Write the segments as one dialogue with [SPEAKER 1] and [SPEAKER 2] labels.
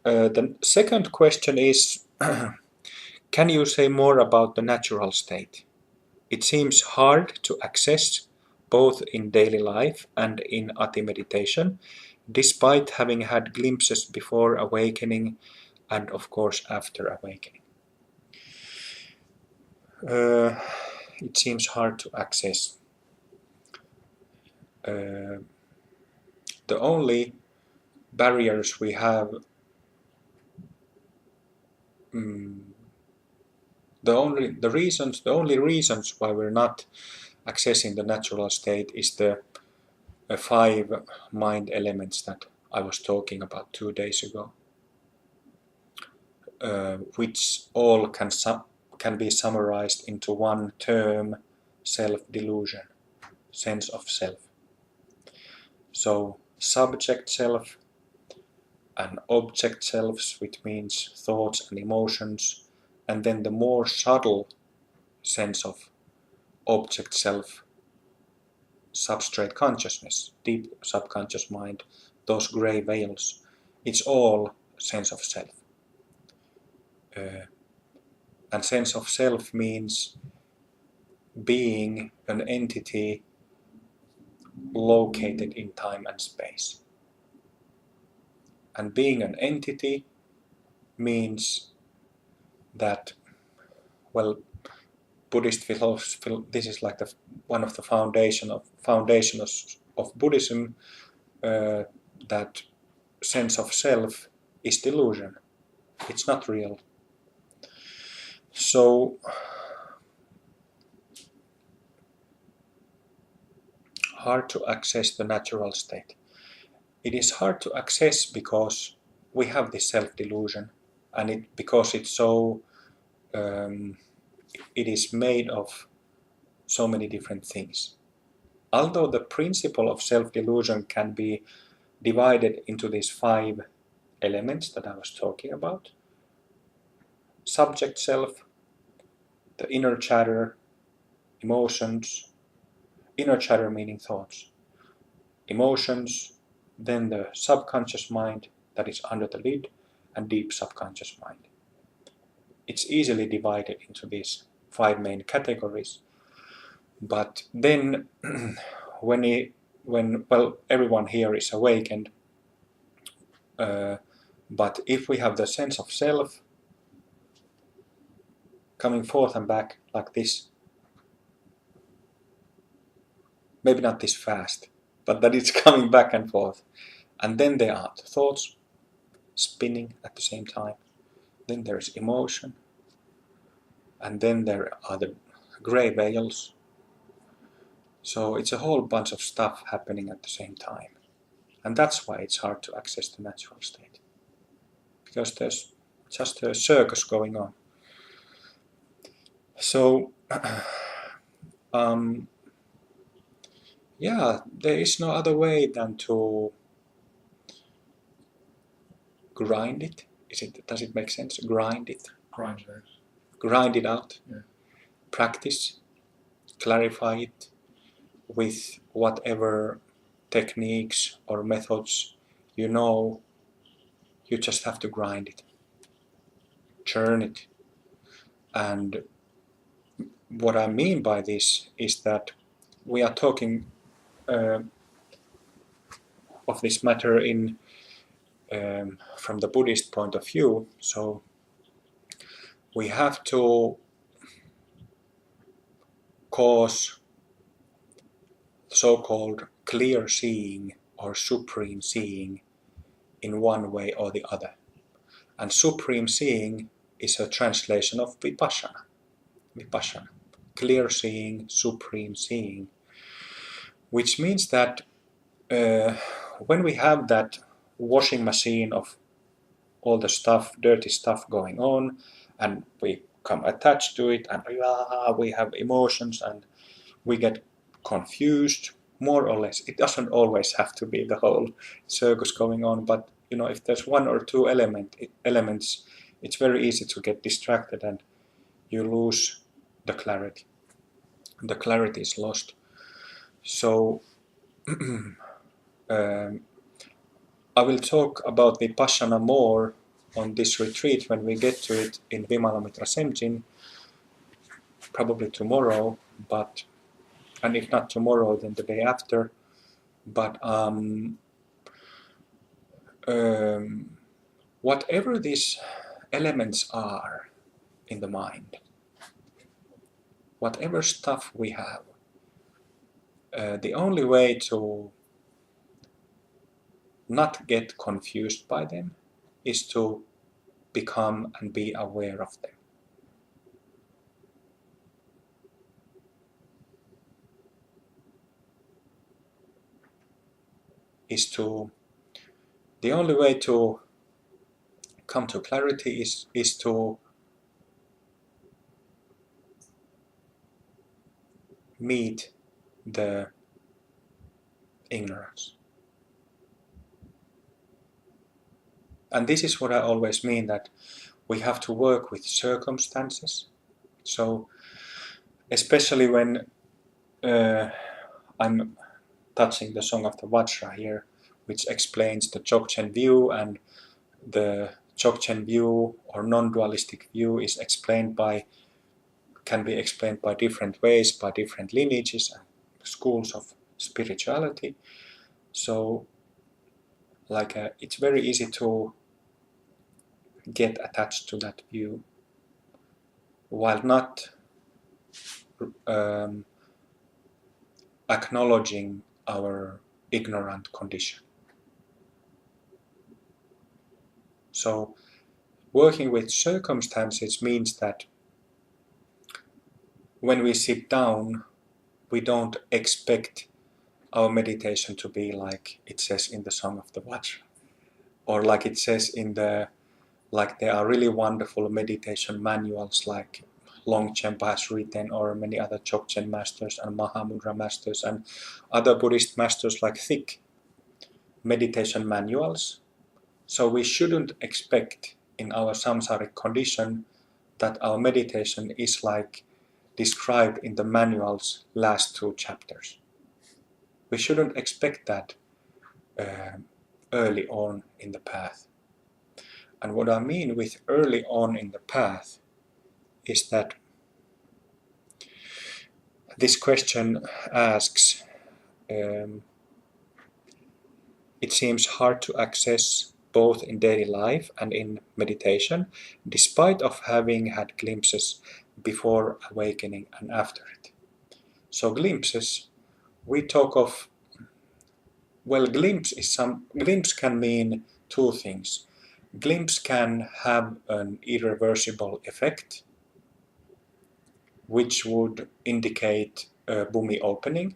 [SPEAKER 1] The second question is, can you say more about the natural state? It seems hard to access both in daily life and in Ati meditation, despite having had glimpses before awakening and of course after awakening. It seems hard to access. The only barriers we have, the only reasons why we're not accessing the natural state is the 5 mind elements that I was talking about 2 days ago, which all can be summarized into one term: self-delusion, sense of self. So subject self and object selves, which means thoughts and emotions, and then the more subtle sense of object self, substrate consciousness, deep subconscious mind, those gray veils, it's all sense of self. And sense of self means being an entity located in time and space. And being an entity means that, well, Buddhist philosophy, this is like one of the foundations of Buddhism, that sense of self is delusion. It's not real. So hard to access the natural state. It is hard to access because we have this self-delusion, and because it's so it is made of so many different things. Although the principle of self-delusion can be divided into these 5 elements that I was talking about: subject self, the inner chatter, emotions, inner chatter meaning thoughts, emotions, then the subconscious mind that is under the lid, and deep subconscious mind. It's easily divided into these 5 main categories. But then when everyone here is awakened, but if we have the sense of self coming forth and back like this, maybe not this fast, but that it's coming back and forth, and then there are the thoughts spinning at the same time, then there's emotion, and then there are the gray veils. So it's a whole bunch of stuff happening at the same time. And that's why it's hard to access the natural state. Because there's just a circus going on. So, yeah, there is no other way than to grind it. Does it make sense? Grind it. Grind it out.
[SPEAKER 2] Yeah.
[SPEAKER 1] Practice. Clarify it with whatever techniques or methods you know. You just have to grind it. Churn it. And what I mean by this is that we are talking of this matter from the Buddhist point of view. So we have to cause so-called clear seeing or supreme seeing in one way or the other. And supreme seeing is a translation of vipassana. Vipassana. Clear seeing, supreme seeing. Which means that when we have that washing machine of all the stuff, dirty stuff going on, and we come attached to it, and we have emotions, and we get confused, more or less. It doesn't always have to be the whole circus going on, but if there's 1 or 2 elements, it's very easy to get distracted and you lose the clarity. The clarity is lost. So I will talk about Vipassana more on this retreat, when we get to it in Vimalamitra Semjin, probably tomorrow, and if not tomorrow, then the day after. But whatever these elements are in the mind, whatever stuff we have, the only way to not get confused by them is to become and be aware of them. The only way to come to clarity is to meet the ignorance. And this is what I always mean, that we have to work with circumstances. So especially when I'm touching the Song of the Vajra here, which explains the Dzogchen view, and the Dzogchen view or non-dualistic view is can be explained by different ways, by different lineages and schools of spirituality. So it's very easy to get attached to that view while not acknowledging our ignorant condition. So working with circumstances means that when we sit down, we don't expect our meditation to be like it says in the Song of the Vajra, or like it says like there are really wonderful meditation manuals like Longchenpa has written, or many other Dzogchen masters and Mahamudra masters and other Buddhist masters, like thick meditation manuals. So we shouldn't expect in our samsaric condition that our meditation is like described in the manual's last 2 chapters. We shouldn't expect that early on in the path. And what I mean with early on in the path is that this question asks, it seems hard to access both in daily life and in meditation, despite of having had glimpses before awakening and after it. So glimpses, we talk of, glimpse can mean 2 things. Glimpse can have an irreversible effect, which would indicate a bhumi opening.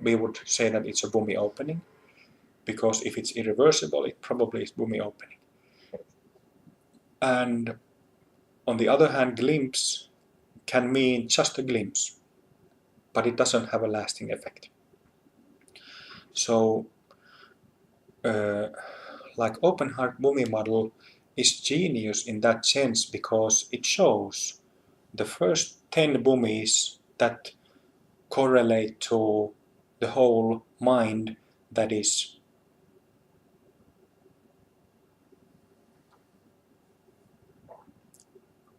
[SPEAKER 1] We would say that it's a bhumi opening, because if it's irreversible, it probably is bhumi opening. And on the other hand, glimpse can mean just a glimpse, but it doesn't have a lasting effect. So like Open Heart Bhumi model is genius in that sense, because it shows the first 10 bhumis that correlate to the whole mind that is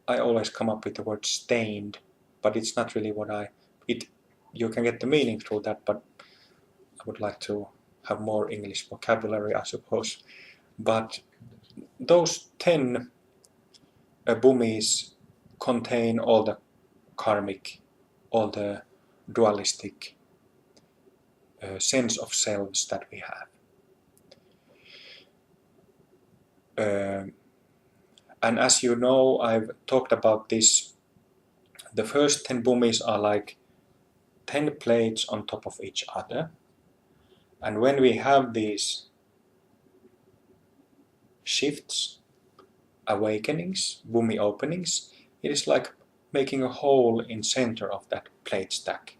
[SPEAKER 1] I always come up with the word stained, but it's not really you can get the meaning through that, but I would like to have more English vocabulary, I suppose. But those 10 bhumis contain all the karmic, all the dualistic sense of selves that we have. And as you know, I've talked about this. The first 10 bhumis are like 10 plates on top of each other. And when we have these shifts, awakenings, bhumi openings, it is like making a hole in center of that plate stack.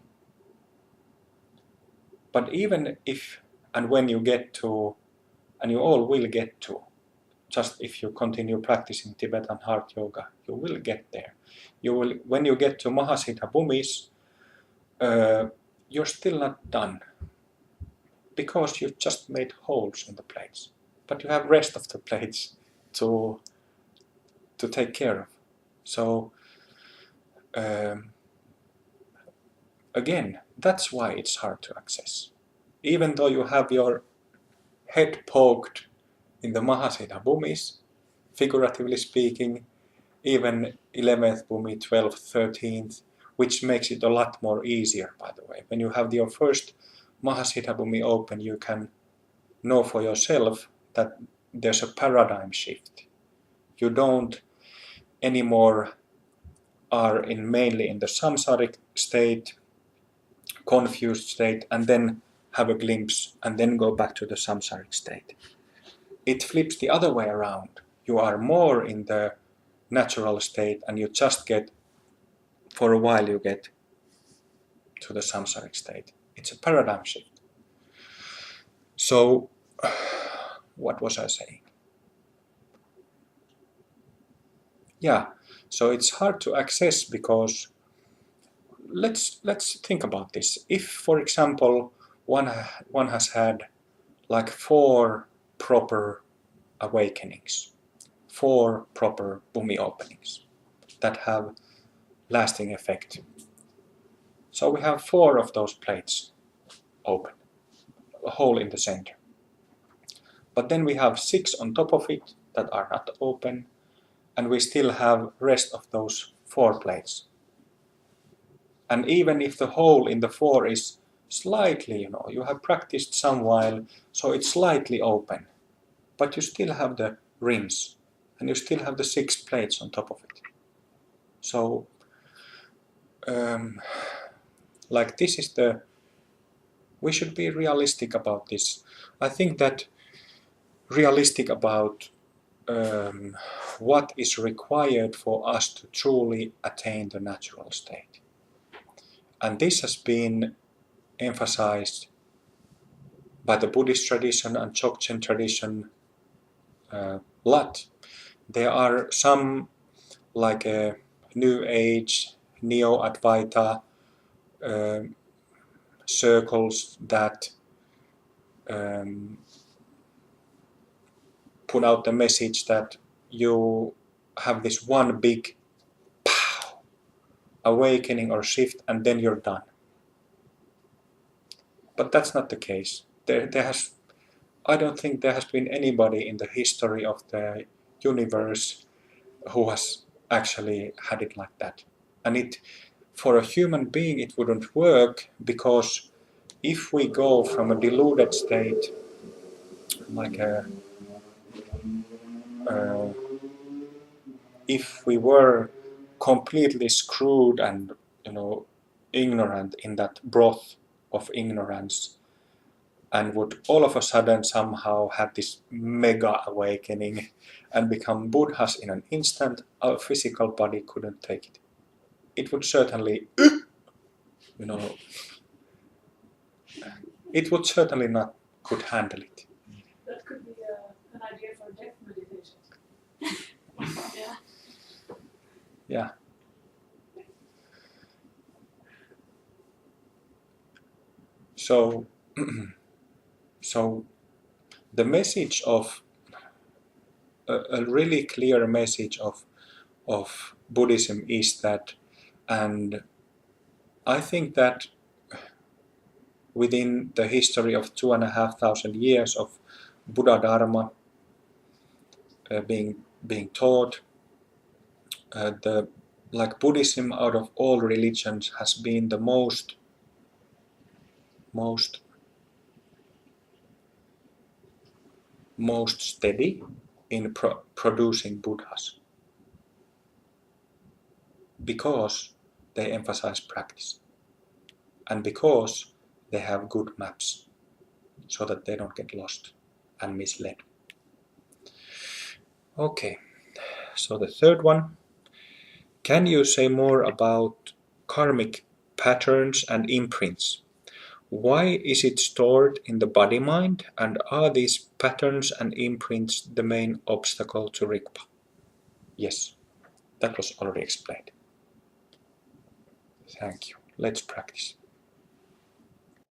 [SPEAKER 1] But even if and when you get to, and you all will get to, just if you continue practicing Tibetan heart yoga, you will get there. When you get to Mahasiddha bhumis, you're still not done, because you've just made holes in the plates. but you have rest of the plates to take care of. So again, that's why it's hard to access. Even though you have your head poked in the Mahasiddha bhumis, figuratively speaking, even 11th bhumi, 12th, 13th, which makes it a lot more easier, by the way. When you have your first Mahasiddha bhumi open, you can know for yourself that there's a paradigm shift. You don't anymore are mainly in the samsaric state, confused state, and then have a glimpse and then go back to the samsaric state. It flips the other way around. You are more in the natural state and you just get, for a while you get to the samsaric state. It's a paradigm shift. So, what was I saying? Yeah, so it's hard to access because let's think about this. If, for example, one has had like 4 proper awakenings, 4 proper bhumi openings that have lasting effect. So we have 4 of those plates open, a hole in the center. But then we have 6 on top of it that are not open, and we still have rest of those 4 plates. And even if the hole in the 4 is slightly, you have practiced some while, so it's slightly open, but you still have the rims, and you still have the 6 plates on top of it. So, like this is we should be realistic about this. I think that realistic about what is required for us to truly attain the natural state. And this has been emphasized by the Buddhist tradition and Dzogchen tradition a lot. There are some like a New Age, Neo-Advaita circles that put out the message that you have this one big pow, awakening or shift and then you're done. But that's not the case. I don't think there has been anybody in the history of the universe who has actually had it like that. And for a human being it wouldn't work, because if we go from a deluded state, like if we were completely screwed and ignorant in that broth of ignorance, and would all of a sudden somehow have this mega awakening and become Buddhas in an instant, our physical body couldn't take it. It would certainly, it would certainly not could handle it.
[SPEAKER 2] That could be an idea for death meditation. Yeah.
[SPEAKER 1] Yeah. So, so the message of a really clear message of Buddhism is that, and I think that within the history of 2,500 years of Buddha Dharma being taught, Buddhism out of all religions has been the most steady in producing Buddhas, because they emphasize practice and because they have good maps so that they don't get lost and misled. Okay, so the third one. Can you say more about karmic patterns and imprints? Why is it stored in the body-mind, and are these patterns and imprints the main obstacle to Rigpa? Yes, that was already explained. Thank you. Let's practice.